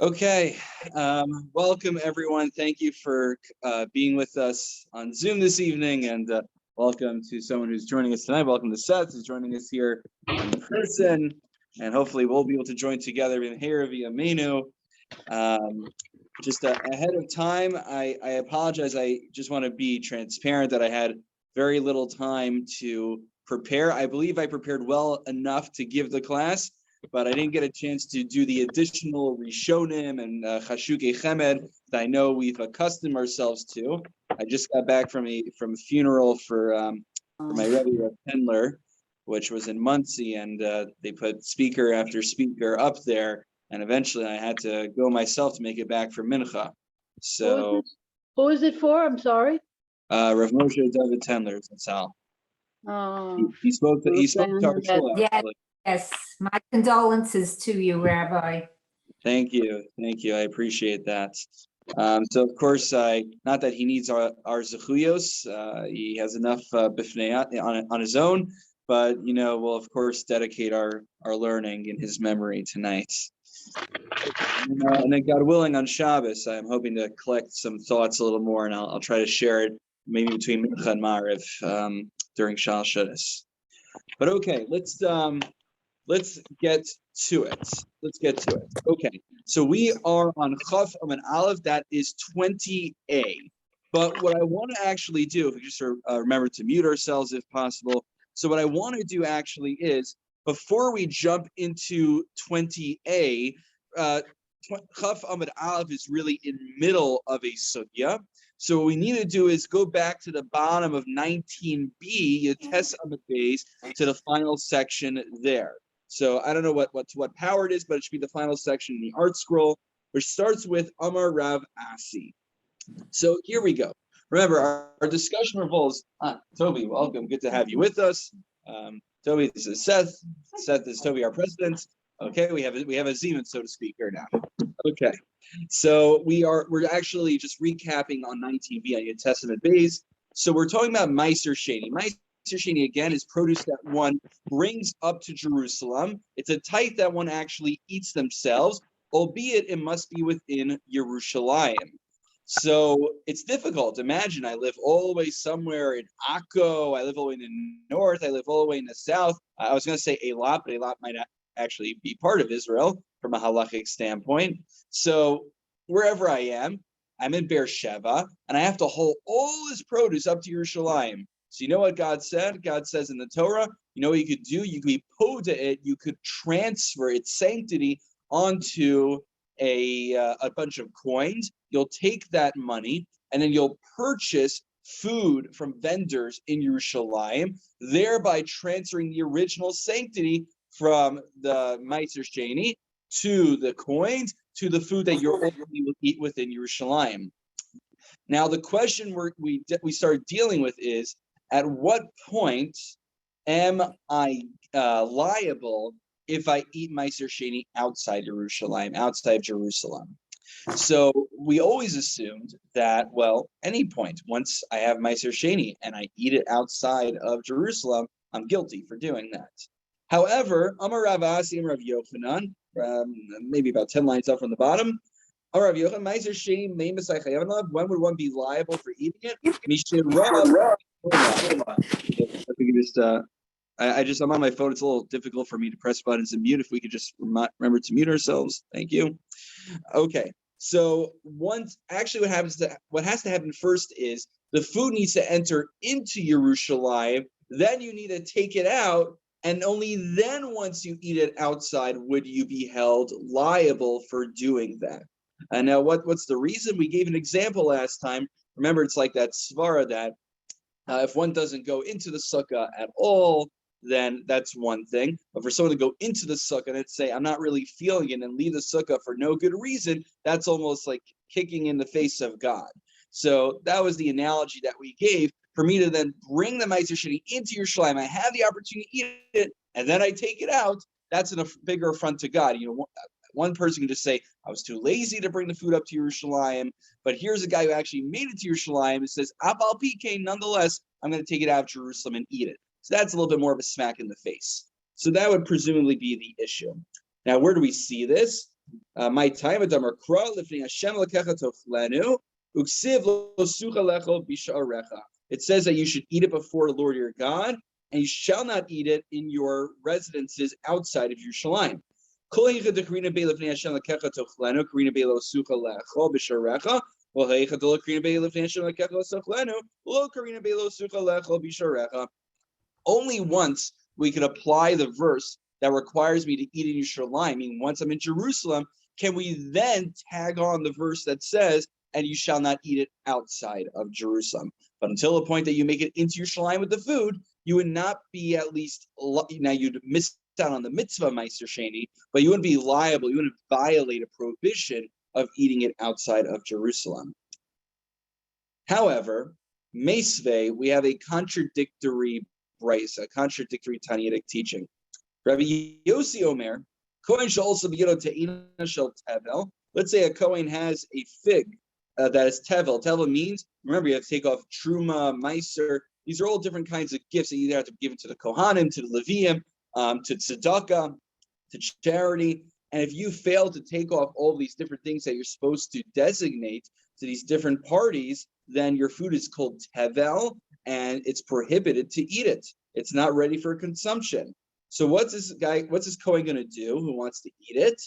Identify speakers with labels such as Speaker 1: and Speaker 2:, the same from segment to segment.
Speaker 1: Okay, welcome everyone. Thank you for being with us on Zoom this evening, and welcome to someone who's joining us tonight. Welcome to Seth, who's joining us here in person, and hopefully we'll be able to join together in here via menu. Just ahead of time, I apologize. I just want to be transparent that I had very little time to prepare. I believe I prepared well enough to give the class, but I didn't get a chance to do the additional Rishonim and Chashukei Chemed that I know we've accustomed ourselves to. I just got back from a funeral for my Rebbe Rav Pendler, which was in Muncie, and they put speaker after speaker up there, and eventually I had to go myself to make it back for Mincha. So,
Speaker 2: who is it for? I'm sorry.
Speaker 1: Rav Moshe David Tendler, that's all. He spoke to our shul.
Speaker 3: Yes, my condolences to you, Rabbi.
Speaker 1: Thank you. I appreciate that. So of course, not that he needs our zechuyos. He has enough bifnei on his own, but we'll of course dedicate our learning in his memory tonight. And then God willing, on Shabbos, I'm hoping to collect some thoughts a little more, and I'll try to share it maybe between Mincha and Mariv during Shal Shabbos. But okay, let's get to it. Okay, so we are on Chaf Amen Aleph. That is 20a. But what I want to actually do, if we just remember to mute ourselves if possible. So what I want to do actually is, before we jump into 20a, Chaf Amen Aleph is really in the middle of a sugya. So what we need to do is go back to the bottom of 19b, Yates Amud Beis, to the final section there. So I don't know what power it is, but it should be the final section in the art scroll, which starts with Amar Rav Asi. So here we go. Remember, our discussion revolves. Toby, welcome. Good to have you with us. Toby, this is Seth. Seth is Toby, our president. Okay, we have a Zeman, so to speak, here now. Okay, so we're actually just recapping on 19b on Yates Amud Beis. So we're talking about Meiser Sheni. Meiser Sheni, again, is produce that one brings up to Jerusalem. It's a tithe that one actually eats themselves, albeit it must be within Yerushalayim. So it's difficult. Imagine I live all the way somewhere in Akko. I live all the way in the north. I live all the way in the south. I was going to say Eilat, but Eilat might actually be part of Israel from a halachic standpoint. So wherever I am, I'm in Beersheba, and I have to haul all this produce up to Yerushalayim. So you know what God said? God says in the Torah, you know what you could do? You could be poda it. You could transfer its sanctity onto a bunch of coins. You'll take that money, and then you'll purchase food from vendors in Yerushalayim, thereby transferring the original sanctity from the Meiser Sheni to the coins to the food that you're ultimately will eat within Yerushalayim. Now, the question we started dealing with is, at what point am I liable if I eat Meiser Sheni outside Yerushalayim, outside Jerusalem? So we always assumed that, well, any point, once I have Meiser Sheni and I eat it outside of Jerusalem, I'm guilty for doing that. However, Amar Rav Asi and Rav Yochanan, maybe about 10 lines up from the bottom, Rav Yochanan, Meiser Sheni, when would one be liable for eating it? I'm on my phone. It's a little difficult for me to press buttons and mute. If we could just remember to mute ourselves. Thank you. Okay. So what has to happen first is the food needs to enter into Yerushalayim. Then you need to take it out. And only then, once you eat it outside, would you be held liable for doing that. And now what's the reason? We gave an example last time. Remember, it's like that svara that if one doesn't go into the sukkah at all, then that's one thing. But for someone to go into the sukkah and say, I'm not really feeling it, and leave the sukkah for no good reason, that's almost like kicking in the face of God. So that was the analogy that we gave. For me to then bring the Meiser Sheni into Yerushalayim, I have the opportunity to eat it, and then I take it out, that's a bigger affront to God. One person can just say, I was too lazy to bring the food up to Yerushalayim, but here's a guy who actually made it to Yerushalayim and says, Abal PK, nonetheless, I'm going to take it out of Jerusalem and eat it. So that's a little bit more of a smack in the face. So that would presumably be the issue. Now, where do we see this? My time adamar kra lifnei Hashem lekecha tochlenu uksiv lo sucha lecho b'sha'arecha. It says that you should eat it before the Lord your God, and you shall not eat it in your residences outside of Yerushalayim. Only once we can apply the verse that requires me to eat in Yerushalayim, meaning once I'm in Jerusalem, can we then tag on the verse that says, and you shall not eat it outside of Jerusalem. But until the point that you make it into Yerushalayim with the food, you would not be at least, now you'd miss out on the mitzvah Meiser Sheni, but you wouldn't be liable, you wouldn't violate a prohibition of eating it outside of Jerusalem. However, Meisvei, we have a contradictory brayso, a contradictory Tanaitic teaching. Rabbi Yossi Omer, Kohen shall also be te'ina shel tevel. Let's say a Kohen has a fig that is tevel. Tevel means, remember, you have to take off truma, meiser. These are all different kinds of gifts that you either have to give it to the Kohanim, to the Leviim, to tzedakah, to charity. And if you fail to take off all these different things that you're supposed to designate to these different parties, then your food is called tevel, and it's prohibited to eat it. It's not ready for consumption. So what's this Kohen going to do who wants to eat it?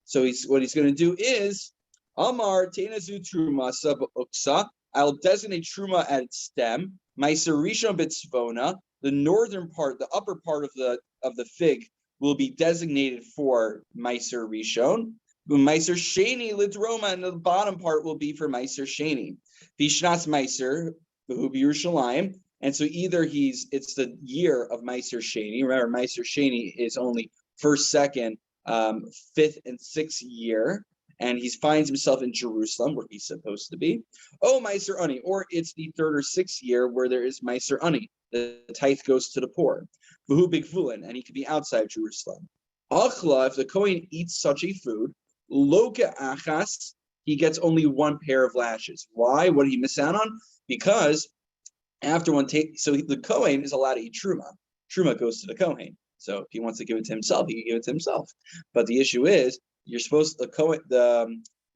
Speaker 1: So what he's going to do is, Amar tenazu truma sub uksa. I'll designate truma at its stem. Meiser rishon b'tzvona. The northern part, the upper part of the fig, will be designated for Meiser rishon. Meiser sheni lidroma, and the bottom part will be for Meiser sheni. Vishnas Meiser who be Yerushalayim. And so either it's the year of Meiser Sheni. Remember, Meiser Sheni is only first, second, fifth, and sixth year. And he finds himself in Jerusalem, where he's supposed to be. Oh, Meiser Ani. Or it's the third or sixth year where there is Meiser Ani. The tithe goes to the poor. V'hu bigvulin, and he could be outside Jerusalem. Achla, if the Kohen eats such a food, loka achas, he gets only one pair of lashes. Why? What did he miss out on? Because after one take, so the Kohen is allowed to eat truma. Truma goes to the Kohen. So if he wants to give it to himself, he can give it to himself. But the issue is, you're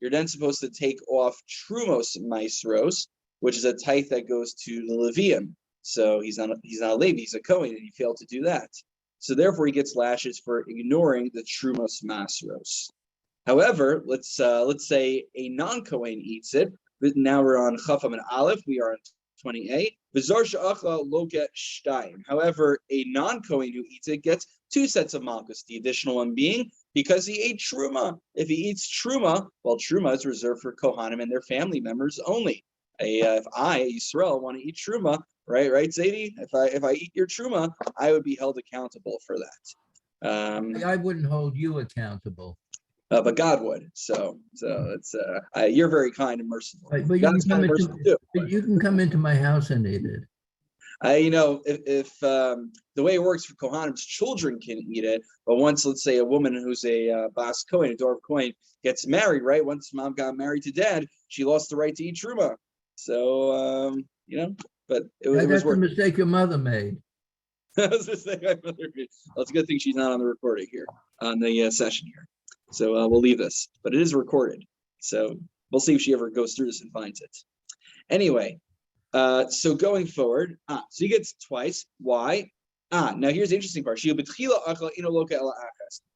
Speaker 1: then supposed to take off trumos maestros, which is a tithe that goes to the Levium. So he's not a Levi, he's a Kohen, and he failed to do that. So therefore, he gets lashes for ignoring the trumos maestros. However, let's say a non-Kohen eats it. But now we're on Chafam and Aleph. We are on 28. However, a non-Kohen who eats it gets two sets of Makkos, the additional one being because he ate Truma. If he eats Truma, well, Truma is reserved for Kohanim and their family members only. If I, Yisrael, want to eat Truma, right, Zadie? If I eat your Truma, I would be held accountable for that.
Speaker 4: I wouldn't hold you accountable.
Speaker 1: But God would. So it's you're very kind and merciful.
Speaker 4: But you can come into my house and eat it.
Speaker 1: If the way it works for Kohanim's children can eat it, but once, let's say, a woman who's a Bas Kohen, a daughter of Kohen, gets married, right? Once mom got married to dad, she lost the right to eat truma. So but it was
Speaker 4: That's the mistake your mother made.
Speaker 1: That's the mistake my mother made. Well, it's a good thing she's not on the recording here, on the session here. So we'll leave this, but it is recorded. So we'll see if she ever goes through this and finds it. Anyway, so going forward, so he gets twice. Why? Now here's the interesting part.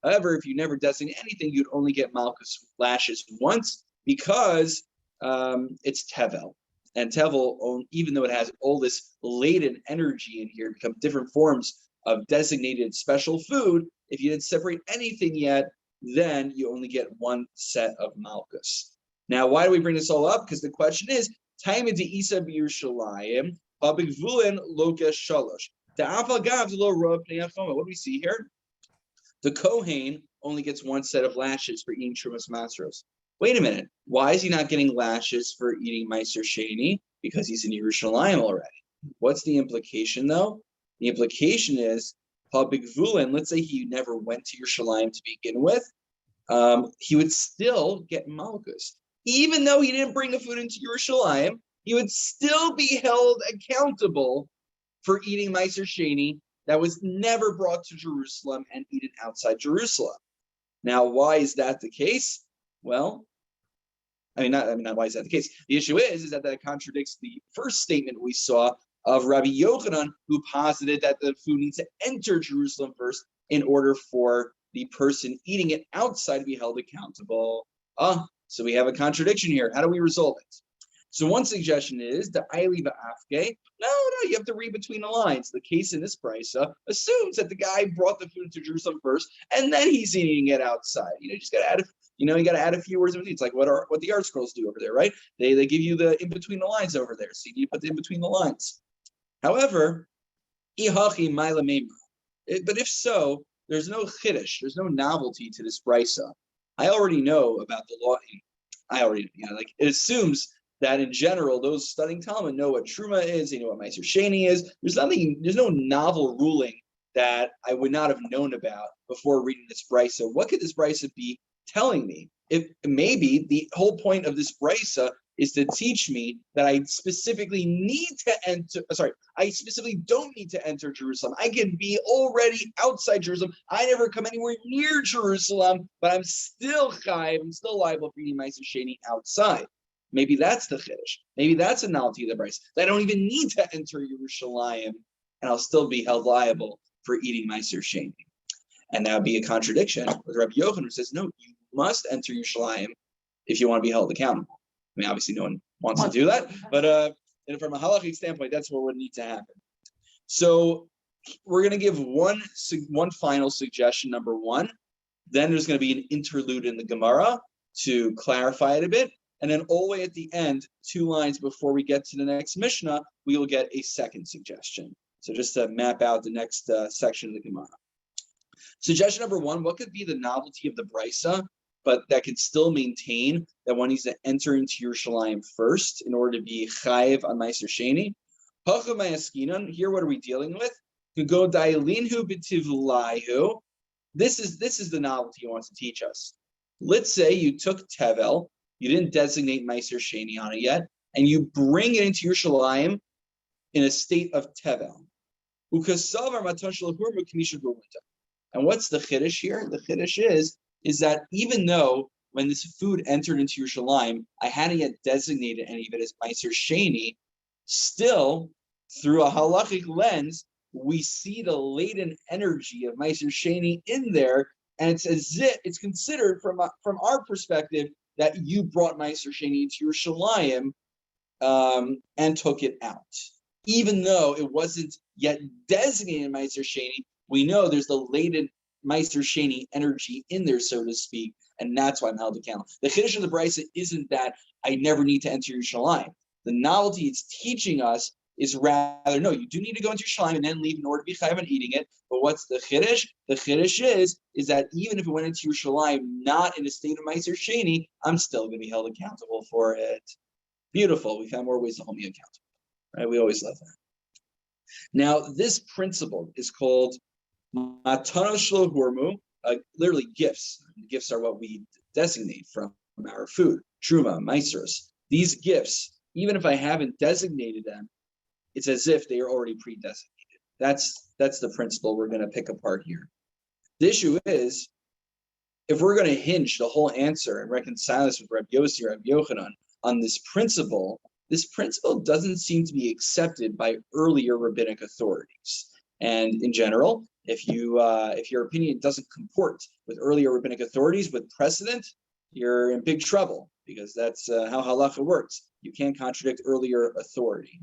Speaker 1: However, if you never designate anything, you'd only get Malchus lashes once because it's Tevel. And Tevel, even though it has all this latent energy in here, become different forms of designated special food, if you didn't separate anything yet, then you only get one set of Malchus. Now, why do we bring this all up? Because the question is, what do we see here? The Kohen only gets one set of lashes for eating Trumas Masros. Wait a minute. Why is he not getting lashes for eating Meiser Sheni? Because he's in Yerushalayim already. What's the implication, though? The implication is, let's say he never went to Yerushalayim to begin with, he would still get Malchus. Even though he didn't bring the food into Yerushalayim, he would still be held accountable for eating Meiser Sheni that was never brought to Jerusalem and eaten outside Jerusalem. Now, why is that the case? Well, not why is that the case? The issue is that contradicts the first statement we saw of Rabbi Yochanan, who posited that the food needs to enter Jerusalem first in order for the person eating it outside to be held accountable. So we have a contradiction here. How do we resolve it? So one suggestion is the Aili Ba'afke. No, you have to read between the lines. The case in this brisa assumes that the guy brought the food to Jerusalem first, and then he's eating it outside. You just got to add you got to add a few words in between. It's like what the art scrolls do over there, right? They give you the in between the lines over there, so you put the in between the lines. However, but if so, there's no chiddush, there's no novelty to this brisa. I already know about the law. It assumes that in general, those studying Talmud know what Truma is, they know what Meiser Sheni is. There's no novel ruling that I would not have known about before reading this brisa. What could this brisa be telling me? If maybe the whole point of this brisa is to teach me that I specifically don't need to enter Jerusalem. I can be already outside Jerusalem. I never come anywhere near Jerusalem, but I'm still chayiv, I'm still liable for eating Meiser Sheni outside. Maybe that's the chiddush. Maybe that's a novelty of the brisa. I don't even need to enter Yerushalayim, and I'll still be held liable for eating Meiser Sheni. And that would be a contradiction with Rabbi Yochanan, who says, no, you must enter Yerushalayim if you want to be held accountable. Obviously, no one wants to do that, but from a halachic standpoint, that's what would need to happen. So we're going to give one final suggestion, number one. Then there's going to be an interlude in the Gemara to clarify it a bit. And then all the way at the end, 2 lines before we get to the next Mishnah, we will get a second suggestion. So just to map out the next section of the Gemara. Suggestion number 1, what could be the novelty of the brisa, but that can still maintain that one needs to enter into Yerushalayim first in order to be chayiv on Meiser Sheni? Here, what are we dealing with? This is the novelty he wants to teach us. Let's say you took Tevel, you didn't designate Meiser Sheni on it yet, and you bring it into Yerushalayim in a state of Tevel. And what's the chiddush here? The chiddush is that even though when this food entered into Yerushalayim, I hadn't yet designated any of it as Meiser Sheni, still, through a halachic lens, we see the latent energy of Meiser Sheni in there, and it's as if it's considered from our perspective that you brought Meiser Sheni into Yerushalayim and took it out. Even though it wasn't yet designated Meiser Sheni, we know there's the latent Meiser Sheni energy in there, so to speak, and that's why I'm held accountable. The chiddush of the brisa isn't that I never need to enter Yerushalayim. The novelty it's teaching us is rather, no, you do need to go into Yerushalayim and then leave in order to be chayav on eating it. But what's the chiddush? The chiddush is that even if it went into Yerushalayim not in a state of Meiser Sheni, I'm still going to be held accountable for it. Beautiful. We found more ways to hold me accountable. Right? We always love that. Now, this principle is called Matanos Shlo Hurmu, literally gifts. Gifts are what we designate from our food, Truma, Meiseros. These gifts, even if I haven't designated them, it's as if they are already pre-designated. That's the principle we're going to pick apart here. The issue is, if we're going to hinge the whole answer and reconcile this with Rabbi Yossi or Rabbi Yochanan on this principle doesn't seem to be accepted by earlier rabbinic authorities. And in general, if your opinion doesn't comport with earlier rabbinic authorities with precedent, you're in big trouble, because that's how halacha works. You can't contradict earlier authority.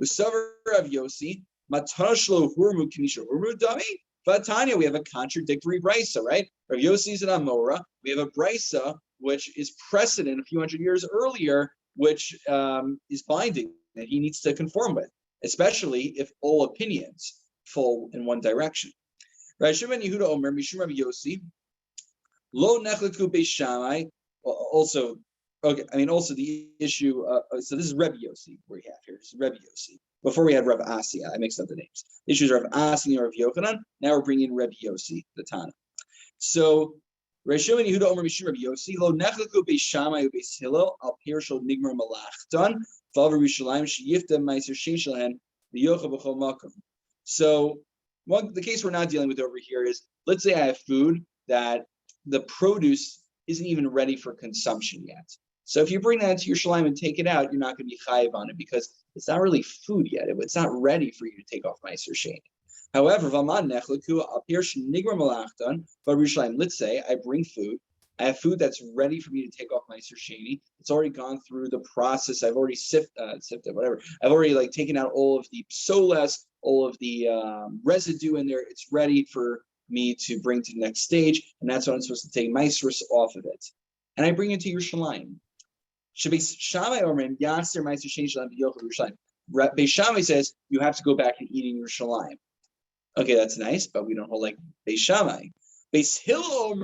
Speaker 1: Usavar Rav Yossi, matashlo hurmu kinisha hurmu dami. Vatanya, we have a contradictory brisa, right? Rav Yossi is an Amora. We have a brisa which is precedent a few hundred years earlier, which is binding that he needs to conform with, especially if all opinions fall in one direction. Right? Shimon Yehuda Omer Mishum Rav Yossi Lo Nechleku Beishamai. Also the issue. So this is Rabbi Yossi we have here. This is Rabbi Yossi. Before we had Rav Asi, I mixed up the names. The issue is Rav Asi and Rav Yochanan. Now we're bringing in Rabbi Yossi, the Tana. So Shimon Yehuda Omer Mishum Rav Yossi Lo Nechleku Beishamai Ubeis Hillel Al Pirshol Nigmar Malachton Vavar Yerushalayim Sheyifta Meiser Shein Shelahen V'Yocha B'Chol Makom. So the case we're not dealing with over here is, let's say I have food that the produce isn't even ready for consumption yet. So if you bring that into Yerushalayim and take it out, you're not going to be chayiv on it because it's not really food yet. It's not ready for you to take off Meiser Sheni. However, let's say I bring food. I have food that's ready for me to take off Meiser Sheni. It's already gone through the process. I've already sifted, whatever. I've already taken out all of the psolas, all of the residue in there. It's ready for me to bring to the next stage, and that's what I'm supposed to take Meiser off of it. And I bring it to Yerushalayim. Beis Shammai says you have to go back and eat in Yerushalayim. Okay, that's nice, but we don't hold like Beis Shammai. Beis Hillel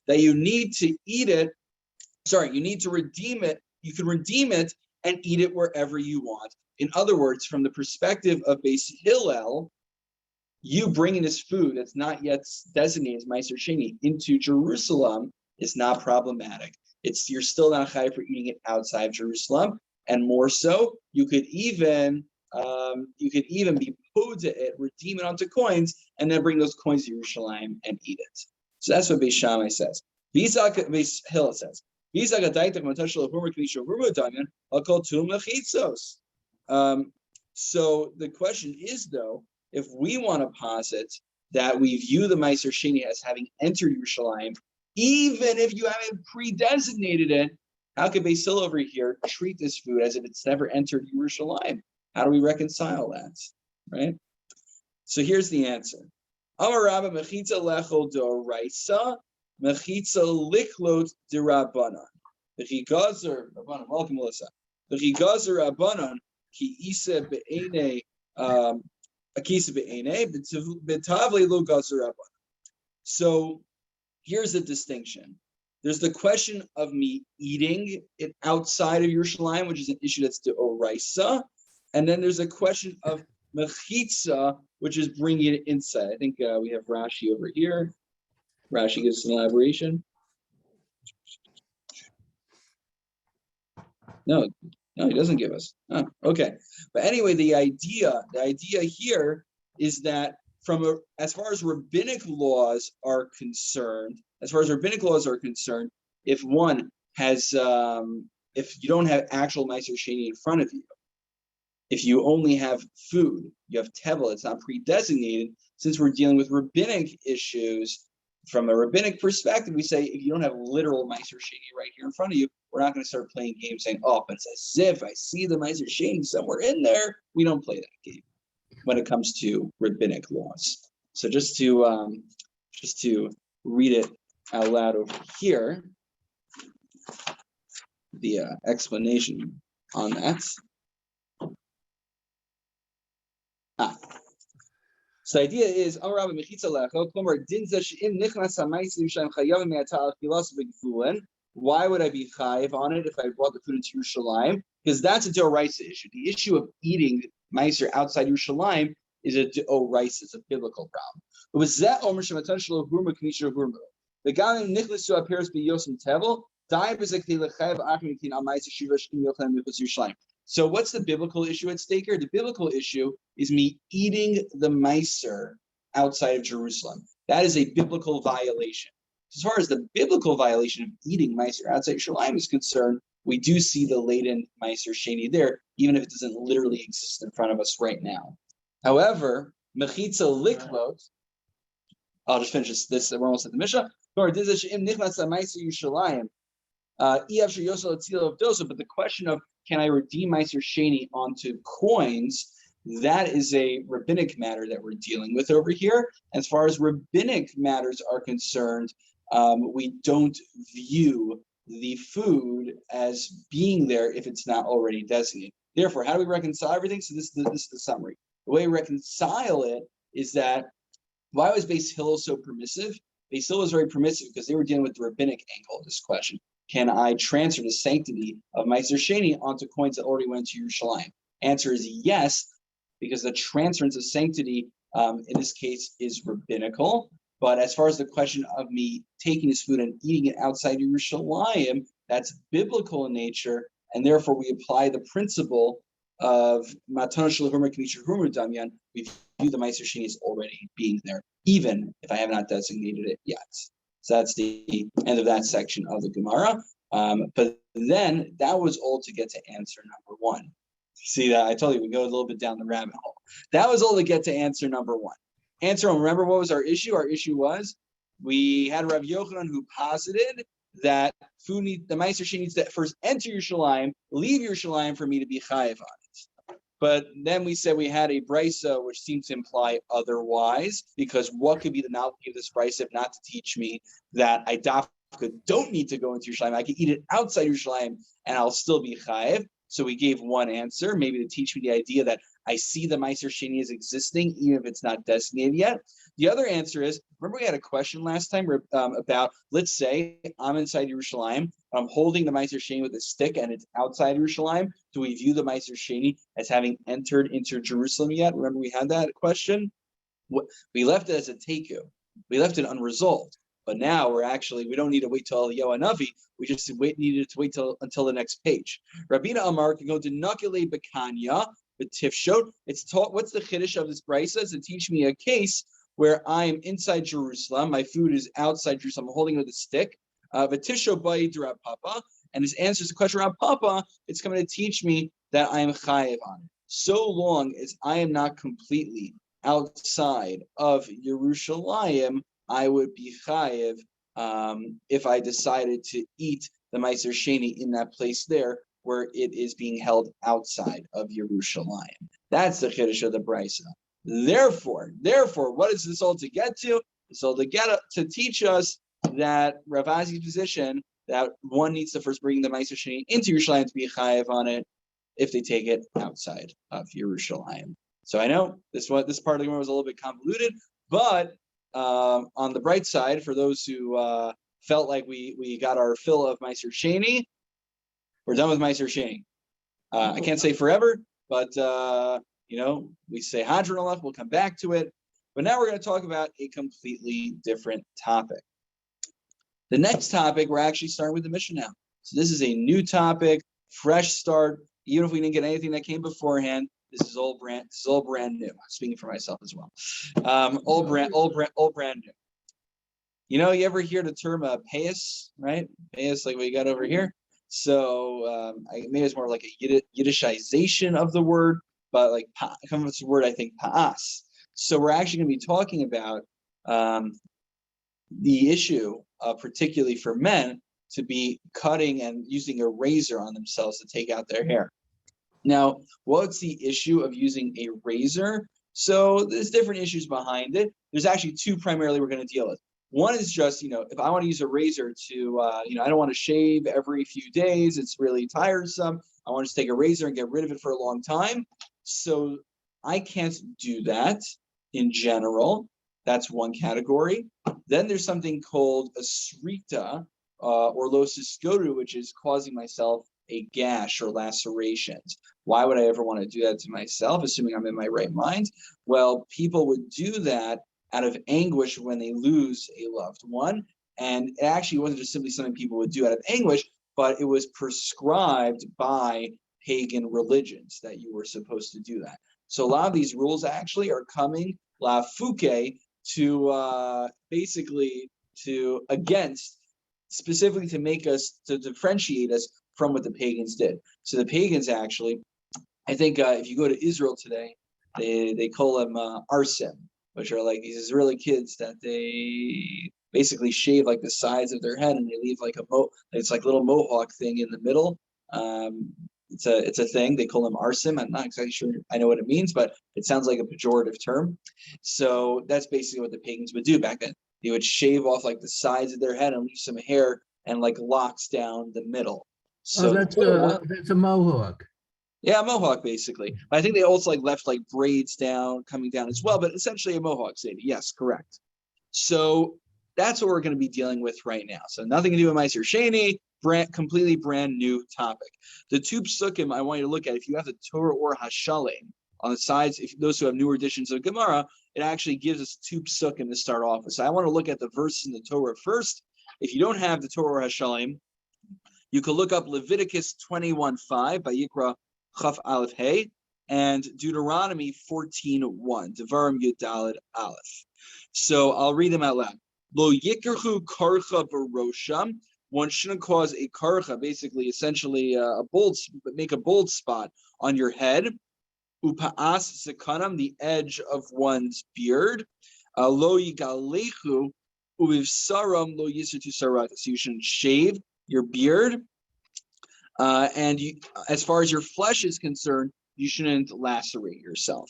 Speaker 1: that you need to eat it. Sorry, you need to redeem it. You can redeem it and eat it wherever you want. In other words, from the perspective of Beis Hillel, you bringing this food that's not yet designated as Meiser Sheni into Jerusalem is not problematic. You're still not chayav for eating it outside of Jerusalem, and more so, you could even be poda it, redeem it onto coins, and then bring those coins to Yerushalayim and eat it. So that's what Beis Shammai says. Beis Hillel says. So the question is, though, if we want to posit that we view the Meiser Sheni as having entered Yerushalayim, even if you haven't pre-designated it, how could Beis Hillel over here treat this food as if it's never entered Yerushalayim? How do we reconcile that, right? So here's the answer. Amar Rabba mechitza lechol d'oraisa, mechitza liklot d'Rabbanan. V'chigazer, Rabbanan, welcome Melissa. V'chigazer Rabbanan ki isa be'enei akisa be'enei b'tavle lo gazer Rabbanan. So here's the distinction. There's the question of me eating it outside of Yerushalayim, which is an issue that's d'oraisa. And then there's a question of mechitza, which is bringing it inside. I think we have Rashi over here. Rashi gives an elaboration. No, he doesn't give us. Oh, okay. But anyway, the idea here is that as far as rabbinic laws are concerned, if one has, if you don't have actual Meiser Sheni in front of you, if you only have food, you have tevel, it's not pre-designated. Since we're dealing with rabbinic issues, from a rabbinic perspective, we say if you don't have literal Meiser Sheni right here in front of you, we're not going to start playing games saying, oh, but it's as if I see the Meiser Sheni somewhere in there. We don't play that game when it comes to rabbinic laws. So just to read it out loud over here, the explanation on that. So the idea is, why would I be chayiv on it if I brought the food into Yerushalayim? Because that's a d'oraisa issue. The issue of eating meiser outside Yerushalayim is a d'oraisa, it's a biblical problem. So what's the biblical issue at stake here? The biblical issue is me eating the meiser outside of Jerusalem. That is a biblical violation. As far as the biblical violation of eating meiser outside Yerushalayim is concerned, we do see the latent meiser sheni there, even if it doesn't literally exist in front of us right now. However, mechitza liklot, I'll just finish this. We're almost at the Mishnah. But the question of can I redeem meiser sheni onto coins, that is a rabbinic matter that we're dealing with over here. As far as rabbinic matters are concerned, we don't view the food as being there if it's not already designated. Therefore, how do we reconcile everything? So this is the summary. The way we reconcile it is that why was Beis Hillel so permissive? Beis Hillel was very permissive because they were dealing with the rabbinic angle of this question. Can I transfer the sanctity of meiser sheni onto coins that already went to Yerushalayim? Answer is yes, because the transference of sanctity in this case is rabbinical. But as far as the question of me taking this food and eating it outside Yerushalayim, that's biblical in nature, and therefore we apply the principle of matana shel humor k'misha humor damyan. We view the meiser sheni as already being there. even if I have not designated it yet. So that's the end of that section of the Gemara. But then that was all to get to answer number one. See that? I told you we go a little bit down the rabbit hole. That was all to get to answer number one. Remember what was our issue? Our issue was we had Rav Yochanan who posited that the Meiser Sheni needs to first enter Yerushalayim, leave Yerushalayim for me to be chayiv on it. But then we said we had a brisa which seemed to imply otherwise, because what could be the novelty of this brisa if not to teach me that I don't need to go into Yerushalayim, I can eat it outside Yerushalayim and I'll still be chayiv. So we gave one answer, maybe to teach me the idea that I see the Meiser Sheni as existing, even if it's not designated yet. The other answer is, remember we had a question last time about, let's say I'm inside Yerushalayim, I'm holding the Meiser Sheni with a stick and it's outside Yerushalayim. Do we view the Meiser Sheni as having entered into Jerusalem yet? Remember we had that question? We left it as a teku. We left it unresolved. But now we don't need to wait till Yohanavi. We just needed to wait until the next page. Rabina Amar can go to Nakile Bekanya, the Tifshot. It's taught. What's the chiddush of this brisa? To teach me a case where I am inside Jerusalem, my food is outside Jerusalem, I'm holding it with a stick. V'tisho bayi Rav Papa, and his answer to the question Rav Papa, it's coming to teach me that I am chayiv on it. So long as I am not completely outside of Yerushalayim, I would be chayiv if I decided to eat the Meiser Sheni in that place there where it is being held outside of Yerushalayim. That's the chiddush of the brisa. Therefore, what is this all to get to? It's all to to teach us that Rav Azi's position that one needs to first bring the Meiser Sheni into Yerushalayim to be chayiv on it if they take it outside of Yerushalayim. So I know this part of the Gemara was a little bit convoluted, but on the bright side, for those who felt like we got our fill of Meiser Sheni, we're done with Meiser Sheni. I can't say forever, but we say Hadron Alech, we'll come back to it. But now we're going to talk about a completely different topic. The next topic, we're actually starting with the Mishnah now. So this is a new topic, fresh start. Even if we didn't get anything that came beforehand, this is all brand new. I'm speaking for myself as well. All brand new. You ever hear the term payas, right? Payas, like what you got over here. So maybe it's more like a Yiddishization of the word, but like comes from the word, I think, pa'as. So we're actually going to be talking about the issue, particularly for men, to be cutting and using a razor on themselves to take out their hair. Now, what's the issue of using a razor? So there's different issues behind it. There's actually two primarily we're going to deal with. One is just, if I want to use a razor to, I don't want to shave every few days. It's really tiresome. I want to just take a razor and get rid of it for a long time. So I can't do that in general. That's one category. Then there's something called a srita or losis skoru, which is causing myself a gash or lacerations. Why would I ever want to do that to myself, assuming I'm in my right mind? Well, people would do that out of anguish when they lose a loved one. And it actually wasn't just simply something people would do out of anguish, but it was prescribed by pagan religions that you were supposed to do that. So a lot of these rules actually are coming la fuke to specifically to make us, to differentiate us from what the pagans did. So the pagans actually, I think if you go to Israel today, they call them arsim, which are like these Israeli kids that they basically shave like the sides of their head and they leave like it's like little mohawk thing in the middle. It's a thing. They call them arsim. I'm not exactly sure I know what it means, but it sounds like a pejorative term. So that's basically what the pagans would do back then. They would shave off like the sides of their head and leave some hair and like locks down the middle. So
Speaker 4: that's a mohawk.
Speaker 1: Yeah, a mohawk basically. But I think they also like left like braids coming down as well, but essentially a mohawk, Sadie. Yes, correct. So that's what we're going to be dealing with right now. So nothing to do with Meiser Sheni, completely brand new topic. The two psukim I want you to look at, if you have the Torah or Hashalim on the sides, if those who have newer editions of Gemara, it actually gives us two psukim to start off with. So I want to look at the verse in the Torah first. If you don't have the Torah or Hashalim, you can look up Leviticus 21:5 by Yikra Chaf Aleph Hey. and Deuteronomy 14:1. Devarim Yud Daled Aleph. So I'll read them out loud. Lo yikerchu karcha barosham. One shouldn't cause a karcha, basically, essentially make a bald spot on your head. Upa'as sekanam, the edge of one's beard. Lo yigalechu uviv saram lo yisatu sarat. So you shouldn't shave your beard. And as far as your flesh is concerned, you shouldn't lacerate yourself.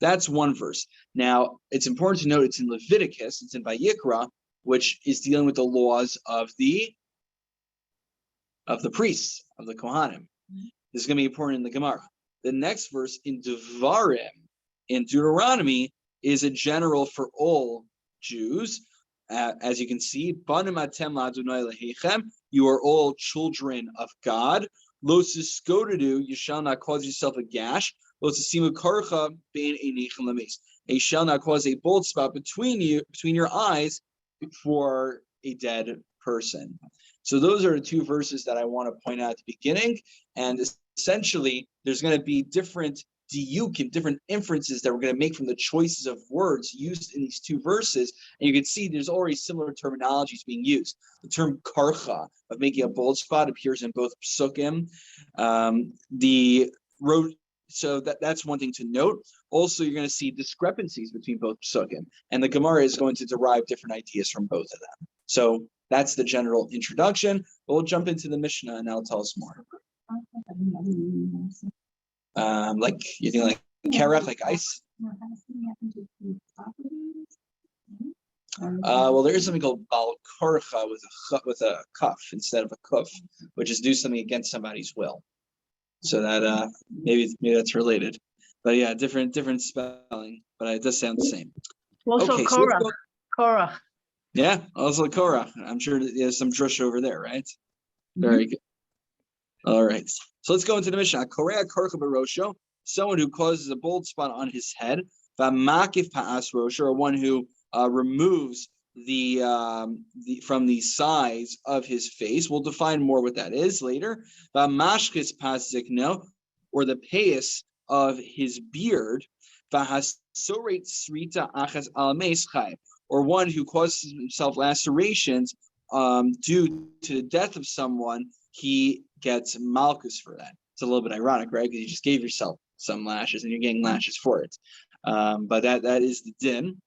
Speaker 1: That's one verse. Now, it's important to note it's in Leviticus, it's in Vayikra, which is dealing with the laws of the priests, of the Kohanim. This is going to be important in the Gemara. The next verse in Devarim, in Deuteronomy, is a general for all Jews. As you can see, Banim atem la'Adonai Elohechem, you are all children of God. Lo siskodedu, you shall not cause yourself a gash. Lo tasimu karcha bein einechem lameis. You shall not cause a bald spot between your eyes for a dead person. So those are the two verses that I want to point out at the beginning. And essentially, there's going to be different diukim, different inferences that we're going to make from the choices of words used in these two verses. And you can see there's already similar terminologies being used. The term karcha, of making a bald spot, appears in both psukim. So that's one thing to note. Also, you're going to see discrepancies between both psukim, and the Gemara is going to derive different ideas from both of them. So that's the general introduction. We'll jump into the Mishnah, and that'll tell us more. Like you think, like kerach, like ice. Well, there is something called bal korcha with a kaf instead of a kuf, which is do something against somebody's will. So that maybe that's related, but yeah, different spelling, but it does sound the same.
Speaker 2: Also,
Speaker 1: Okay,
Speaker 2: Korach. Korach.
Speaker 1: Yeah, also Korach. I'm sure there's some drush over there, right? Very good. All right, so let's go into the Mishnah. Korea karcha barosho, someone who causes a bald spot on his head. V'makif pa'as rosho, or one who removes the from the sides of his face. We'll define more what that is later. V'mashkis pas zikno, or the payas of his beard. V'hasoret srita achas al meschai, or one who causes himself lacerations due to the death of someone. He gets malchus for that. It's a little bit ironic, right? Because you just gave yourself some lashes and you're getting lashes for it. But that is the din.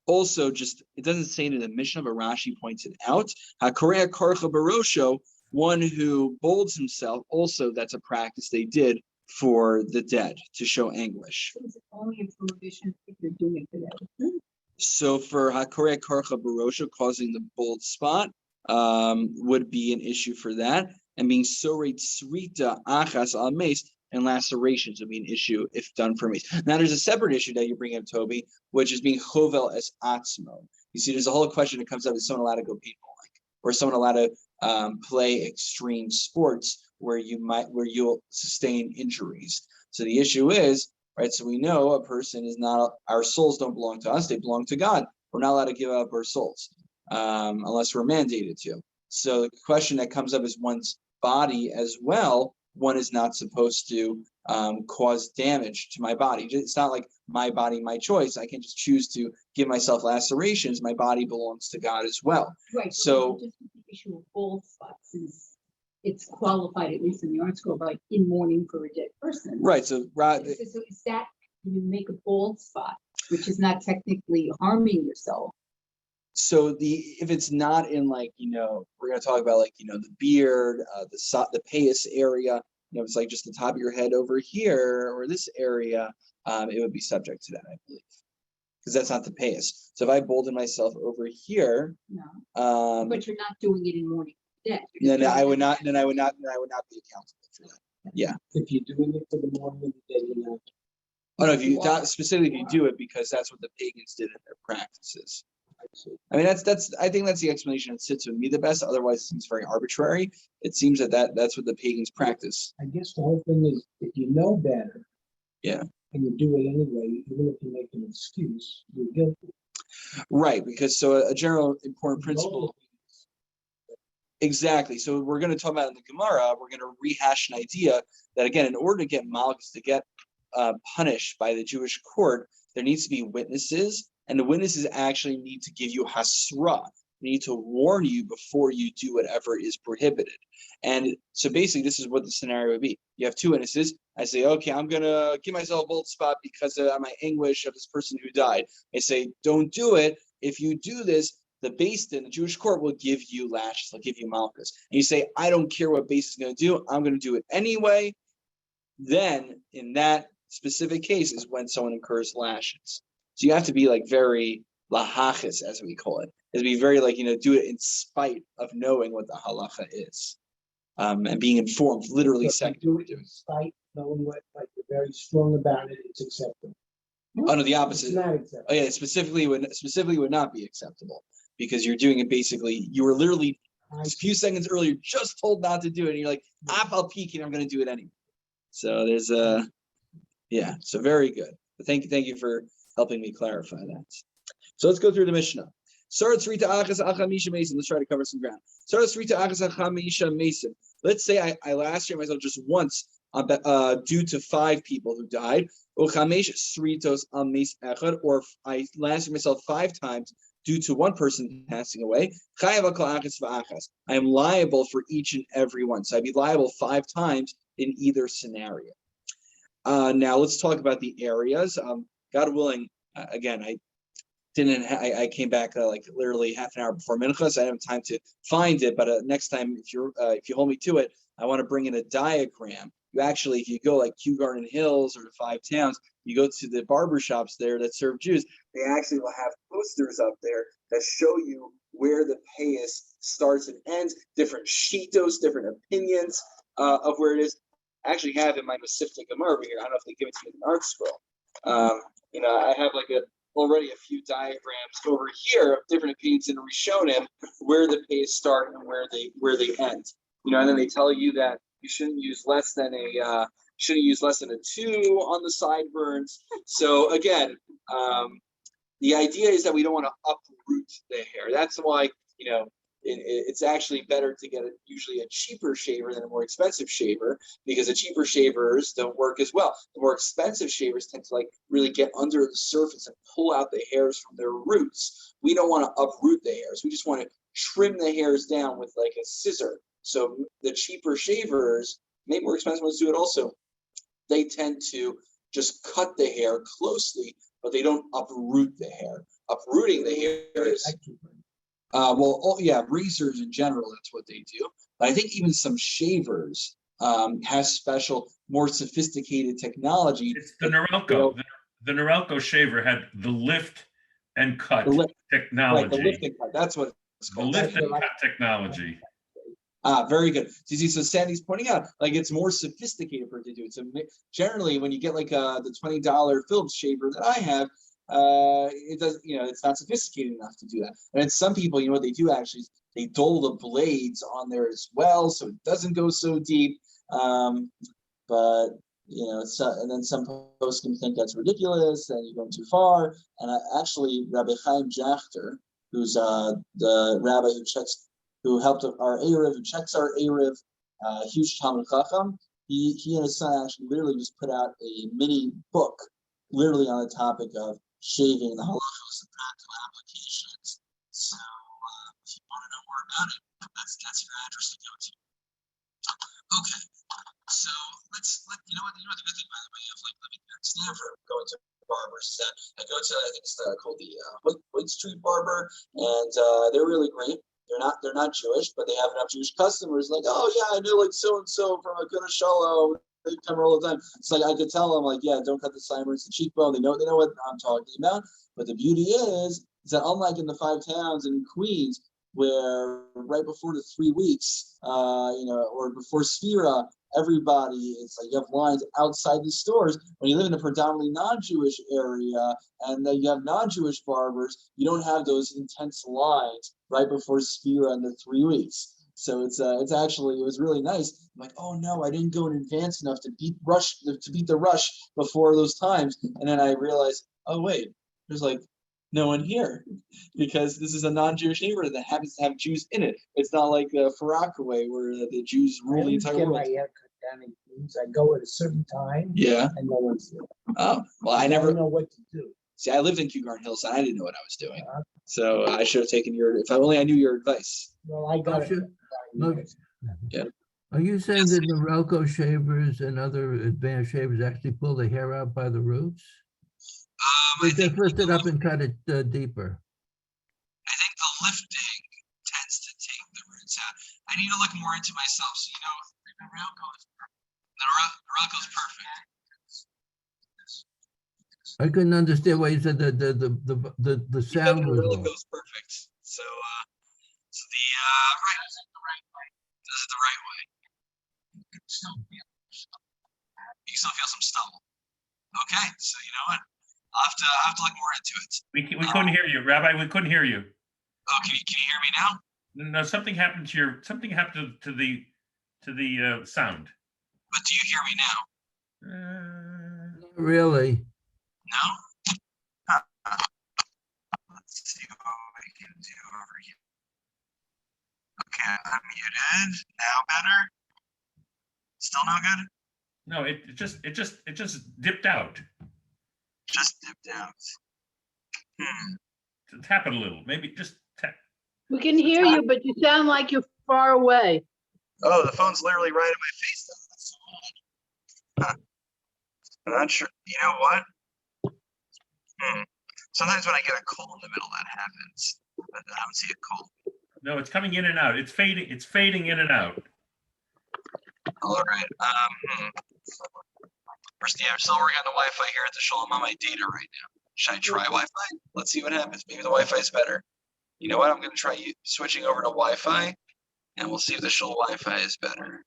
Speaker 1: Also, just it doesn't say it in the Mishnah, but Rashi points it out. HaKorea Karcha Barosho, one who bolds himself, also that's a practice they did for the dead to show anguish.
Speaker 3: Is it only a prohibition if you're doing it for that?
Speaker 1: So for HaKorea Karcha Barosho, causing the bald spot would be an issue for that. And being soreit srita achas al mace, and lacerations would be an issue if done for mace. Now, there's a separate issue that you bring up, Toby, which is being chovel es atzmo. You see, there's a whole question that comes up: is someone allowed to go paintballing, or someone allowed to play extreme sports where you'll sustain injuries? So the issue is, right? So we know a person is not. Our souls don't belong to us; they belong to God. We're not allowed to give up our souls unless we're mandated to. So the question that comes up is one's body as well. One is not supposed to cause damage to my body. It's not like my body, my choice. I can just choose to give myself lacerations. My body belongs to God as well.
Speaker 5: Right.
Speaker 1: So
Speaker 5: just the issue of bald spots is it's qualified, at least in the art school, like in mourning for a dead person.
Speaker 1: right. So
Speaker 5: So is that you make a bald spot, which is not technically harming yourself?
Speaker 1: So if it's not in like, we're going to talk about like, the beard, the payas area, it's like just the top of your head over here or this area, it would be subject to that, I believe, because that's not the payas. So if I bolden myself over here,
Speaker 5: No.
Speaker 1: but
Speaker 5: you're not doing it in mourning for death.
Speaker 1: then I would not be accountable for that. Yeah.
Speaker 6: If you're doing it for the morning of the day, you're not.
Speaker 1: Oh no, if you specifically if you do it because that's what the pagans did in their practices. I mean, I think that's the explanation that sits with me the best. Otherwise, it seems very arbitrary. It seems that's what the pagans practice.
Speaker 6: I guess the whole thing is if you know better,
Speaker 1: yeah,
Speaker 6: and you do it anyway, even if you make an excuse, you're guilty.
Speaker 1: Right, because so a general important principle. Exactly. So we're going to talk about in the Gemara, we're going to rehash an idea that, again, in order to get Malchus to get punished by the Jewish court, there needs to be witnesses, and the witnesses actually need to give you hasra. They need to warn you before you do whatever is prohibited. And so basically, this is what the scenario would be. You have two witnesses. I say, okay, I'm going to give myself a bold spot because of my anguish of this person who died. I say, don't do it. If you do this, the Beis Din, the Jewish court, will give you lashes. They'll give you malchus. And you say, I don't care what Beis is going to do. I'm going to do it anyway. Then, in that specific case, is when someone incurs lashes. So you have to be like very lahachis, as we call it. Is be very like, do it in spite of knowing what the halacha is, and being informed. Literally,
Speaker 6: But
Speaker 1: second.
Speaker 6: you do it despite knowing what, like, you're very strong about it, it's acceptable.
Speaker 1: Oh no, the
Speaker 6: It's
Speaker 1: opposite.
Speaker 6: not acceptable.
Speaker 1: Oh yeah, specifically would not be acceptable because you're doing it basically. You were literally a few seconds earlier just told not to do it, and you're like, I'll peek and I'm going to do it anyway. So there's so very good. But thank you for helping me clarify that. So let's go through the Mishnah. Let's try to cover some ground. Let's say I lacerate myself just once due to 5 people who died. Or I lacerate myself 5 times due to 1 person passing away. I am liable for each and every one. So I'd be liable 5 times in either scenario. Now let's talk about the areas. God willing, again, I came back like literally half an hour before Mincha, so I didn't have time to find it. But next time, if you hold me to it, I want to bring in a diagram. You actually, if you go like Kew Garden Hills or the 5 Towns, you go to the barber shops there that serve Jews. They actually will have posters up there that show you where the payas starts and ends, different shitos, different opinions of where it is. I actually have in my Masifta Gemara over here. I don't know if they give it to you in an art scroll. I have like already a few diagrams over here of different opinions in Rishonim, where the payas start and where they end. And then they tell you that you shouldn't use less than a 2 on the sideburns. So again, the idea is that we don't want to uproot the hair. That's why it's actually better to get usually a cheaper shaver than a more expensive shaver, because the cheaper shavers don't work as well. The more expensive shavers tend to like really get under the surface and pull out the hairs from their roots. We don't want to uproot the hairs. We just want to trim the hairs down with like a scissor. So the cheaper shavers, maybe more expensive ones do it also. They tend to just cut the hair closely, but they don't uproot the hair. Uprooting the hair is razors in general, that's what they do. But I think even some shavers have special, more sophisticated technology.
Speaker 7: It's the Norelco. The Norelco shaver had the lift and cut technology.
Speaker 1: Right, the lift and cut. That's what it's called.
Speaker 7: The lift and cut technology.
Speaker 1: Very good. So Sandy's pointing out, like, it's more sophisticated for it to do it. So generally, when you get like the $20 Philips shaver that I have, it does, it's not sophisticated enough to do that. And then some people, what they do actually is they dull the blades on there as well, so it doesn't go so deep. But and then some folks can think that's ridiculous and you're going too far. And actually, Rabbi Chaim Jachter, who's the rabbi who helped our Erev, who checks our Erev, huge Talmud Chacham, he and his son actually literally just put out a mini book, literally on the topic of shaving, the halachos and practical applications. So if you want to know more about it, that's your address to go to. Okay, so let's the good thing, by the way, of like living here in Stanford, going to barbers is that I go to, I think it's called the White Street Barber, and they're really great. They're not Jewish, but they have enough Jewish customers. Like, oh yeah, I know like so and so from a good Shalom. They come all the time. It's like I could tell them, like, yeah, don't cut the sideburns, the cheekbone. They know what I'm talking about. But the beauty is that unlike in the 5 Towns and in Queens, where right before the 3 weeks, or before Sphira, everybody, it's like you have lines outside the stores. When you live in a predominantly non-Jewish area and then you have non-Jewish barbers, you don't have those intense lines right before Sphira in the 3 weeks. So it was really nice. I'm like, oh no, I didn't go in advance enough to beat the rush before those times. And then I realized, oh wait, there's like No one here, because this is a non-Jewish neighborhood that happens to have Jews in it. It's not like Farakaway where the Jews
Speaker 6: I
Speaker 1: rule the
Speaker 6: always
Speaker 1: entire
Speaker 6: get
Speaker 1: world.
Speaker 6: my hair cut down in Queens. I go at a certain time
Speaker 1: Yeah.
Speaker 6: and no one's there.
Speaker 1: Oh, well, I
Speaker 6: I
Speaker 1: never
Speaker 6: don't know what to do.
Speaker 1: see. I lived in Kew Garden Hills, and I didn't know what I was doing. So I should have taken your. If only I knew your advice.
Speaker 6: Well, I got it.
Speaker 4: Sure. Look,
Speaker 1: Yeah.
Speaker 4: Are you saying that Norelco shavers and other advanced shavers actually pull the hair out by the roots? They just lift it up and cut it deeper.
Speaker 1: I think the lifting tends to take the roots out. I need to look more into myself. So the Norelco's perfect.
Speaker 4: I couldn't understand why you said that the sound was off.
Speaker 1: Norelco's perfect. So the right. This is the right way. You still feel some stubble. Okay, so you know what? I'll have to look more into it.
Speaker 7: We couldn't hear you, Rabbi. We couldn't hear you.
Speaker 1: Oh, can you hear me now?
Speaker 7: No, something happened to the sound.
Speaker 1: But do you hear me now?
Speaker 4: Not really.
Speaker 1: No? Huh. Let's see what we can do over here. Okay, I'm muted. Now better? Still no good?
Speaker 7: No, it just dipped out.
Speaker 1: Just dipped out.
Speaker 7: Tap it a little. Maybe just tap.
Speaker 2: We can hear you, but you sound like you're far away.
Speaker 1: Oh, the phone's literally right in my face. That's so odd. Huh. I'm not sure. You know what? Sometimes when I get a cold in the middle, that happens. But I don't see a cold.
Speaker 7: No, it's coming in and out. It's fading. It's fading in and out.
Speaker 1: All right. First, yeah, I'm still working on the Wi-Fi here at the show. I'm on my data right now. Should I try Wi-Fi? Let's see what happens. Maybe the Wi-Fi is better. You know what? I'm going to try switching over to Wi-Fi, and we'll see if the show Wi-Fi is better.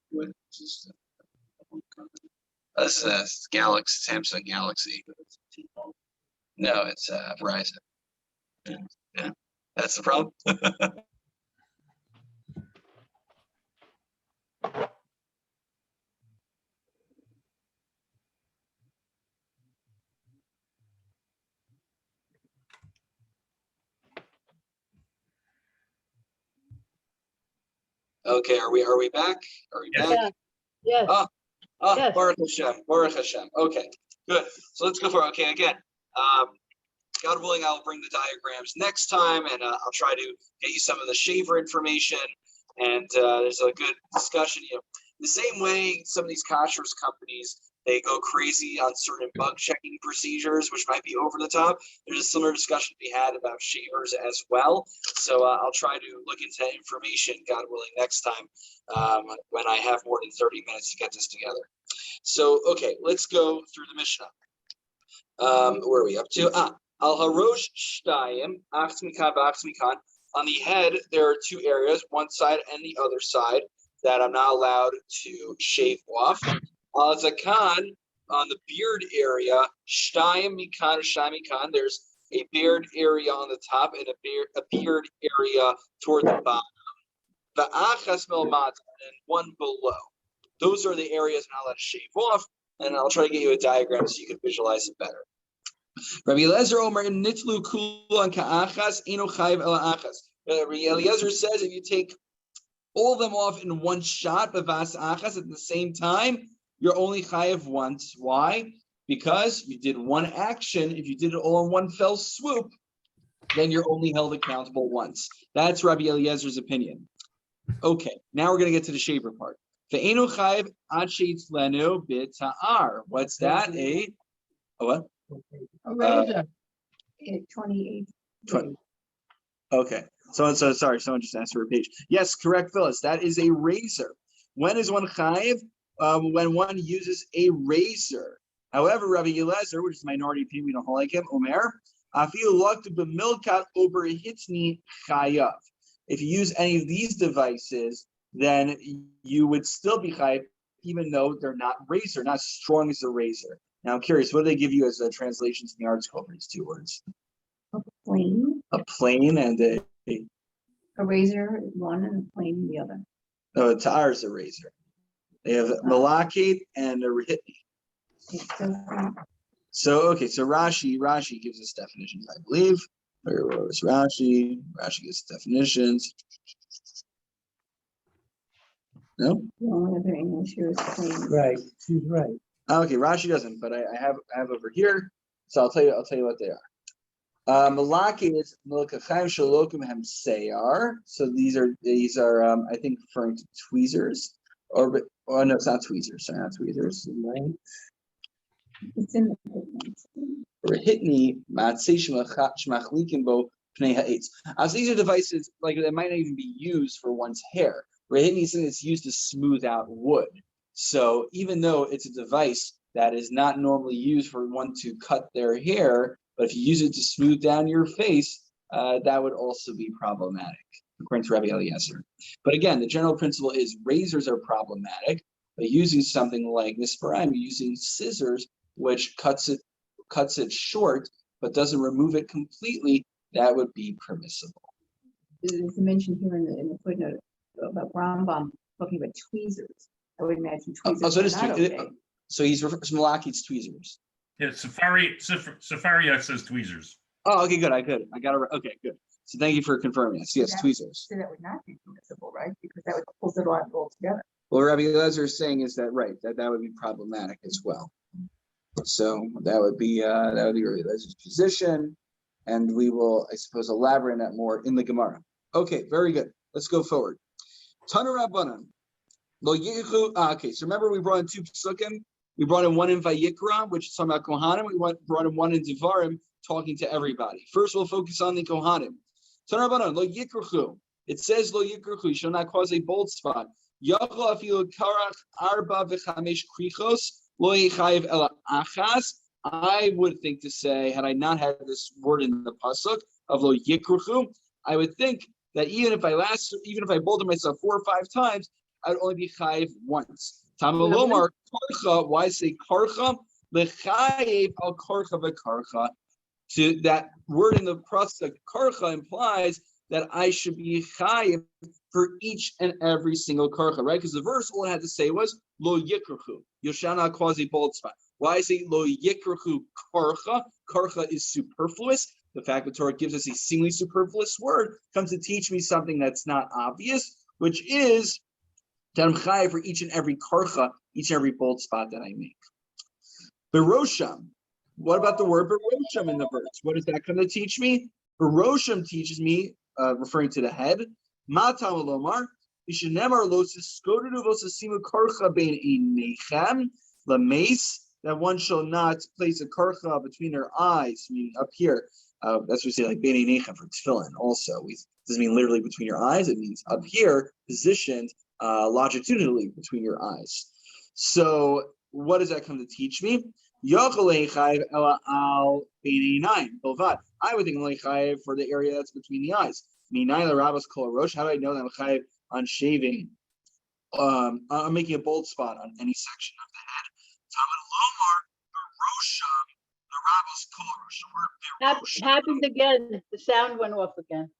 Speaker 1: This is Galaxy, Samsung Galaxy. No, it's Verizon. Yeah, that's the problem. Okay, are we back? Are we
Speaker 7: Yes.
Speaker 1: back?
Speaker 2: Yes. Yes.
Speaker 1: Baruch Hashem, Baruch Hashem. Okay, good. So let's go for it. Okay, again, God willing, I'll bring the diagrams next time, and I'll try to get you some of the shaver information. And there's a good discussion. The same way some of these kashrus companies, they go crazy on certain bug checking procedures, which might be over the top. There's a similar discussion to be had about shavers as well. So I'll try to look into that information, God willing, next time when I have more than 30 minutes to get this together. So, okay, let's go through the Mishnah. Where are we up to? Al Harosh Shtayim, Ach Mikan, Bach Mikan. On the head, there are two areas, one side and the other side, that I'm not allowed to shave off. Al Zakan, on the beard area, Shtayim Mikan, Shtayim Mikan. There's a beard area on the top and a beard area toward the bottom. Va'achas Melmat, and one below. Those are the areas I'm not allowed to shave off, and I'll try to get you a diagram so you can visualize it better. Rabbi Eliezer Omer nitlu kulan ka'achas eno chayiv ela achas. Rabbi Eliezer says if you take all of them off in one shot, bavas achas at the same time, you're only chayiv once. Why? Because you did one action. If you did it all in one fell swoop, then you're only held accountable once. That's Rabbi Eliezer's opinion. Okay, now we're going to get to the shaver part. Ve'enu chayiv ad sheitzlenu b'ta'ar. What's that? A what?
Speaker 2: A razor.
Speaker 5: 28.
Speaker 1: 20. Okay. So sorry, someone just asked for a page. Yes, correct, Phyllis. That is a razor. When is one chayiv? When one uses a razor. However, Rabbi Eliezer, which is minority opinion, we don't like him, Omer, afilu loktu b'milkat over hitni chayav. If you use any of these devices, then you would still be chayiv, even though they're not razor, not as strong as a razor. Now I'm curious, what do they give you as translations in the article for these two words?
Speaker 5: A plane,
Speaker 1: A plane and a
Speaker 5: razor one and a plane the other.
Speaker 1: ta'ar is a razor. They have malakate and a hitni.
Speaker 5: It doesn't-
Speaker 1: So okay, so Rashi gives us definitions, I believe. Where was Rashi? Rashi gives definitions. No?
Speaker 5: The only other English here is plain.
Speaker 6: Right, she's right.
Speaker 1: Okay, Rashi doesn't, but I have over here. So I'll tell you what they are. Malaki is Milkachaim Shalokim Hem Seyar. So these are I think referring to tweezers. Oh no, it's not tweezers. Sorry, not tweezers. Right?
Speaker 5: It's in the footnotes.
Speaker 1: Hitni Matzei Shmachlikim Bo Pnei Ha'etz. So these are devices like that might not even be used for one's hair. Hitni is something that's used to smooth out wood. So even though it's a device that is not normally used for one to cut their hair, but if you use it to smooth down your face, that would also be problematic, according to Rabbi Eliezer. But again, the general principle is razors are problematic, but using something like Nisparim, using scissors, which cuts it short, but doesn't remove it completely, that would be permissible.
Speaker 5: There's a mention here in the footnote about Rambam talking about tweezers. I would imagine tweezers
Speaker 1: So it is
Speaker 5: are not okay.
Speaker 1: so he's referring to Malachi's tweezers.
Speaker 7: Yeah, Safaria says tweezers.
Speaker 1: Oh, okay, good. I got it. Okay, good. So thank you for confirming this. Yes,
Speaker 5: Yeah.
Speaker 1: tweezers.
Speaker 5: So that would not be permissible, right? Because that would pull it all altogether.
Speaker 1: What Rabbi Eliezer is saying is that that would be problematic as well. So that would be Rabbi Eliezer's position, and we will, I suppose, elaborate on that more in the Gemara. Okay, very good. Let's go forward. Tanu Rabbanan. Okay, so remember we brought in two psukim. We brought in one in Vayikra, which is talking about Kohanim. We brought in one in Devarim, talking to everybody. First, we'll focus on the Kohanim. Tanu Rabbanan, lo yikrachu. It says lo yikrachu. You shall not cause a bold spot. Yachol afilu karach arba v'chamesh krichos lo yichayev ela achas. I would think to say, had I not had this word in the pasuk of lo yikrachu, I would think that even if I bolded myself 4 or 5 times, I would only be chayev once. Tamalomar karcha. Why say karcha? Lechayev al karcha v'karcha. To that word in the pasuk karcha implies that I should be chayev for each and every single karcha, right? Because the verse all it had to say was lo yikrachu. You shall not cause a bold spot. Why I say lo yikrachu karcha? Karcha is superfluous. The fact that Torah gives us a seemingly superfluous word comes to teach me something that's not obvious, which is that I'm chayev for each and every karcha, each and every bold spot that I make. Berosham. What about the word berosham in the verse? What does that come to teach me? Berosham teaches me, referring to the head. Matam lomar. Ishenemar lo siskodu vosasimu karcha bein einechem lameis. That one shall not place a karcha between their eyes, meaning up here. That's what we say, like bein einechem for tefillin. Also, doesn't mean literally between your eyes. It means up here, positioned longitudinally between your eyes. So, what does that come to teach me? I would think chayev for the area that's between the eyes. How do I know that I'm chayev on shaving? I'm making a bold spot on any section of the head.
Speaker 2: Happened again. The sound went off again.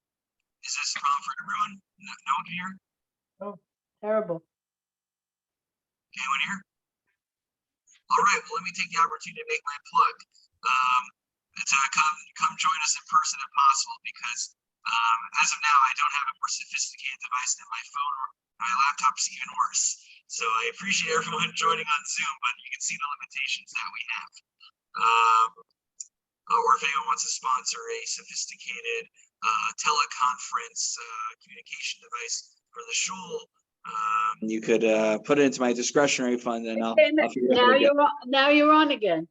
Speaker 1: Is this a problem for everyone? No one can hear?
Speaker 2: Terrible.
Speaker 1: Anyone here? All right, well, let me take the opportunity to make my plug. Come join us in person if possible, because as of now, I don't have a more sophisticated device than my phone or my laptop's even worse. So I appreciate everyone joining on Zoom, but you can see the limitations that we have. Or if anyone wants to sponsor a sophisticated teleconference communication device for the shul, you could put it into my discretionary fund, and I'll figure it out.
Speaker 2: Now you're on again.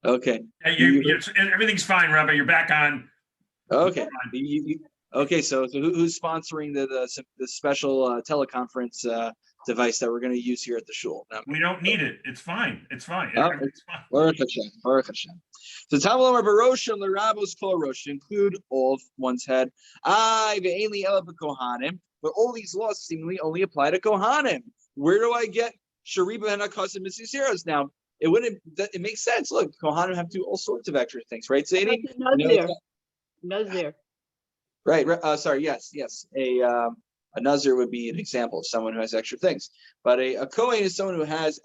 Speaker 1: Okay.
Speaker 7: Everything's fine, Rabbi. You're back on.
Speaker 1: Okay. Okay. So who's sponsoring the special teleconference device that we're going to use here at the shul? No.
Speaker 7: We don't need it. It's fine. It's fine.
Speaker 1: It's fine. Baruch Hashem. So Tamalomar Baroshim L'Rabos Kol Rosh include all of one's head. Ve'eli Ela B'Kohanim. But all these laws seemingly only apply to Kohanim. Where do I get Shariba and Akasim Misiseros? Now, it makes sense. Look, Kohanim have to do all sorts of extra things, right, Sadie?
Speaker 2: Nazir.
Speaker 1: Right. Sorry. Yes. A Nazir would be an example of someone who has extra things. But a Kohen is someone who has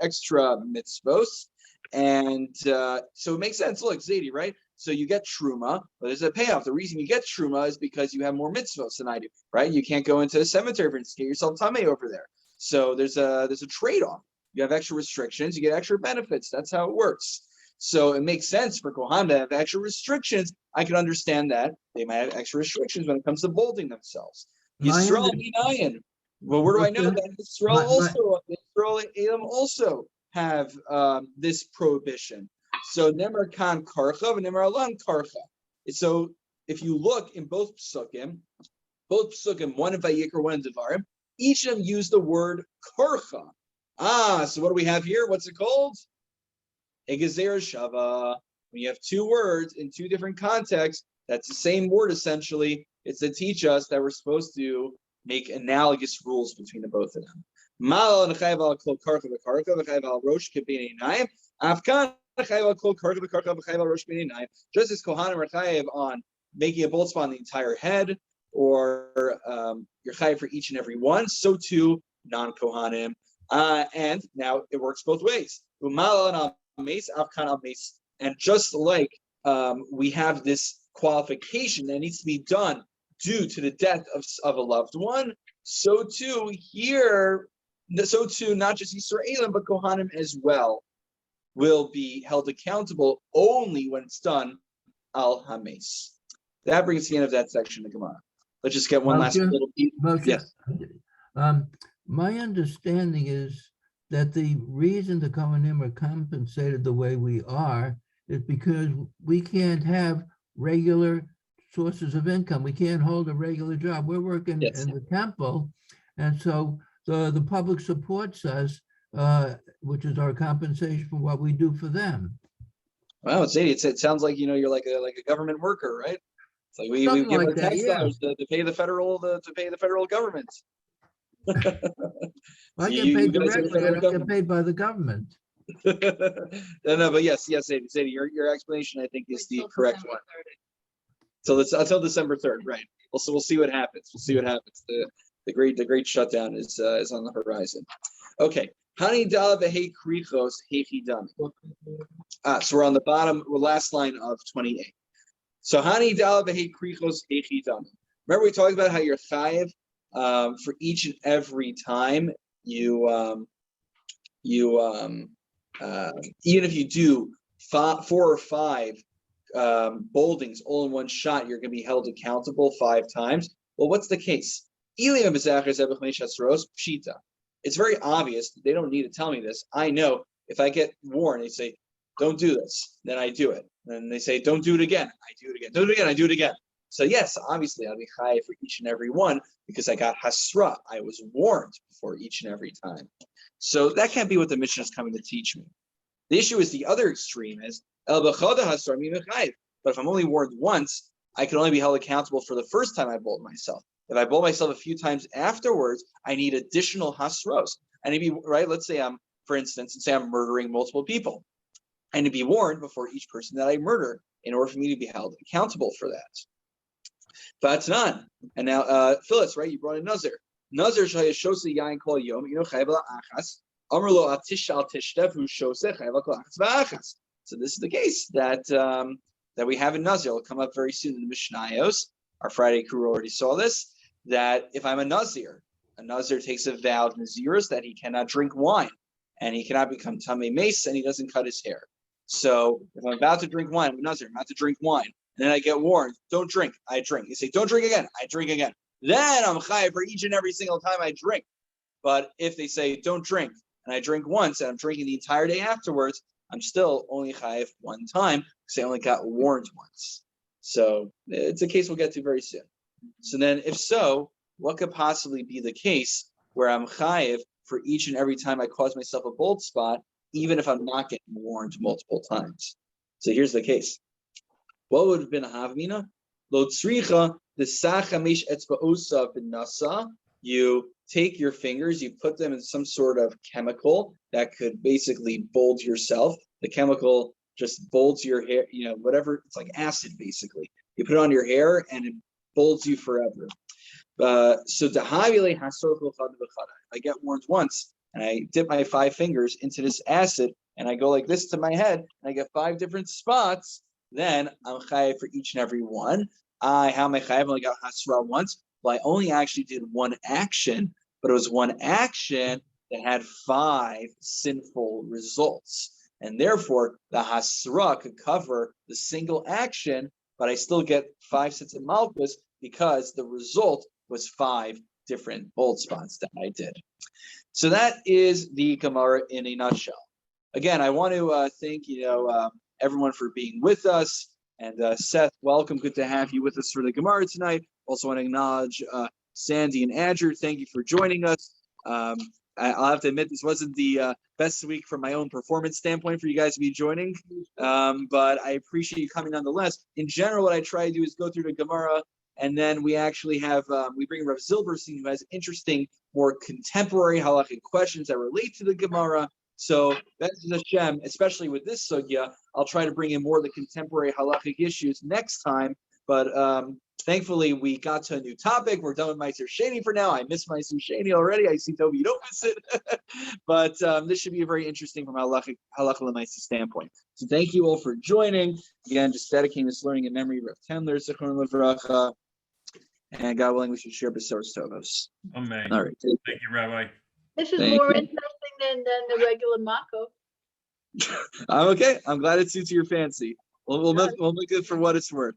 Speaker 1: extra mitzvos. And so it makes sense. Look, Zadie, right? So you get truma, but there's a payoff. The reason you get truma is because you have more mitzvahs than I do, right? You can't go into a cemetery and get yourself tamei over there. So there's a trade-off. You have extra restrictions, you get extra benefits. That's how it works. So it makes sense for Kohan to have extra restrictions. I can understand that they might have extra restrictions when it comes to bolding themselves. Yisrael Minayin. Well, where do I know that Israel Elam also have this prohibition? So Nemar Khan Karcha and Nemar Alan Karcha. So if you look in both psukim, one in Vayikra, one in Devarim, each of them use the word Karcha. So what do we have here? What's it called? Egezer Shava. When you have two words in two different contexts, that's the same word essentially. It's to teach us that we're supposed to make analogous rules between the both of them. Just as Kohanim are chayav on making a bold spot on the entire head, or you're chayav for each and every one, so too non-Kohanim. And now it works both ways. And just like we have this qualification that needs to be done due to the death of a loved one, so too here, not just Yisraelim, but Kohanim as well will be held accountable only when it's done al hames. That brings the end of that section of Gemara. Let's just get one last little piece. Yes.
Speaker 4: My understanding is that the reason the Kohanim are compensated the way we are is because we can't have regular sources of income. We can't hold a regular job. We're working in the temple, and so the public supports us, which is our compensation for what we do for them.
Speaker 1: Wow, it sounds like you're like a government worker, right? It's like we give our tax dollars to pay the federal government.
Speaker 4: I get paid directly. I don't get paid by the government.
Speaker 1: No, but yes, Sadie, your explanation I think is the correct one. So until December 3rd, right? We'll see what happens. We'll see what happens. The great shutdown is on the horizon. Okay. Hani dala v'hei krichos heichidami. So we're on the bottom, last line of 28. So hani dala v'hei krichos heichidami. Remember we talked about how you're chayiv for each and every time you even if you do 4 or 5 boldings all in one shot, you're going to be held accountable 5 times. Well, what's the case? It's very obvious. They don't need to tell me this. I know if I get warned, they say, don't do this, then I do it. And they say, don't do it again. I do it again. Don't do it again. I do it again. So yes, obviously I'll be chayav for each and every one because I got hasra. I was warned for each and every time. So that can't be what the Mishnah is coming to teach me. The issue is the other extreme is el b'choda hasra mi mechayiv. But if I'm only warned once, I can only be held accountable for the first time I bold myself. If I bold myself a few times afterwards, I need additional hasros. I need to be right. Let's say I'm murdering multiple people. I need to be warned before each person that I murder in order for me to be held accountable for that. But none. And now, Phyllis, right? You brought in Nazir. Nazir shayashosa yain kol yom. Chayv achas. Amr lo atish al tishtev hu shose chayv kol achas va'achas. So this is the case that we have in Nazir. It'll come up very soon in the Mishnayos. Our Friday crew already saw this. That if I'm a Nazir takes a vow of Nazirus that he cannot drink wine and he cannot become Tamei Mace and he doesn't cut his hair. So if I'm about to drink wine, I'm a Nazir, I'm about to drink wine, and then I get warned, don't drink, I drink. They say, don't drink again, I drink again. Then I'm chayav for each and every single time I drink. But if they say, don't drink, and I drink once and I'm drinking the entire day afterwards, I'm still only chayav one time because I only got warned once. So it's a case we'll get to very soon. So then, if so, what could possibly be the case where I'm chayiv for each and every time I cause myself a bold spot, even if I'm not getting warned multiple times? So here's the case. What would have been a havmina? Lo tzricha the sachamesh etzba'osa b'nasa. You take your fingers, you put them in some sort of chemical that could basically bold yourself. The chemical just bolds your hair, whatever. It's like acid, basically. You put it on your hair and it bolds you forever. So I get warned once and I dip my 5 fingers into this acid and I go like this to my head and I get 5 different spots. then I'm chayav for each and every one. How am I chayav? I only got hasra once. Well, I only actually did one action, but it was one action that had 5 sinful results. And therefore, the hasra could cover the single action, but I still get 5 sets of Makkos because the result was 5 different bold spots that I did. So that is the Gemara in a nutshell. Again, I want to thank everyone for being with us. And Seth, welcome. Good to have you with us for the Gemara tonight. Also want to acknowledge Sandy and Andrew. Thank you for joining us. I'll have to admit this wasn't the best week from my own performance standpoint for you guys to be joining, but I appreciate you coming nonetheless. In general, what I try to do is go through the Gemara, and then we actually have, we bring Rav Zilberstein, who has interesting, more contemporary halakhic questions that relate to the Gemara. So that's Hashem, especially with this sugya, I'll try to bring in more of the contemporary halakhic issues next time. But thankfully, we got to a new topic. We're done with Meiser Sheni for now. I miss Meiser Sheni already. I see, Toby, you don't miss it. But this should be very interesting from a halakha l'maisa standpoint. So thank you all for joining. Again, just dedicating this learning in memory of Rav Tendler, Zichron Livracha. And God willing, we should share Besoros Tovos.
Speaker 7: Amen.
Speaker 1: All right.
Speaker 7: Thank you, Rabbi.
Speaker 2: This is
Speaker 1: Thank
Speaker 2: more
Speaker 1: you.
Speaker 2: interesting than the regular Mako.
Speaker 1: I'm okay. I'm glad it suits your fancy. We'll make it for what it's worth.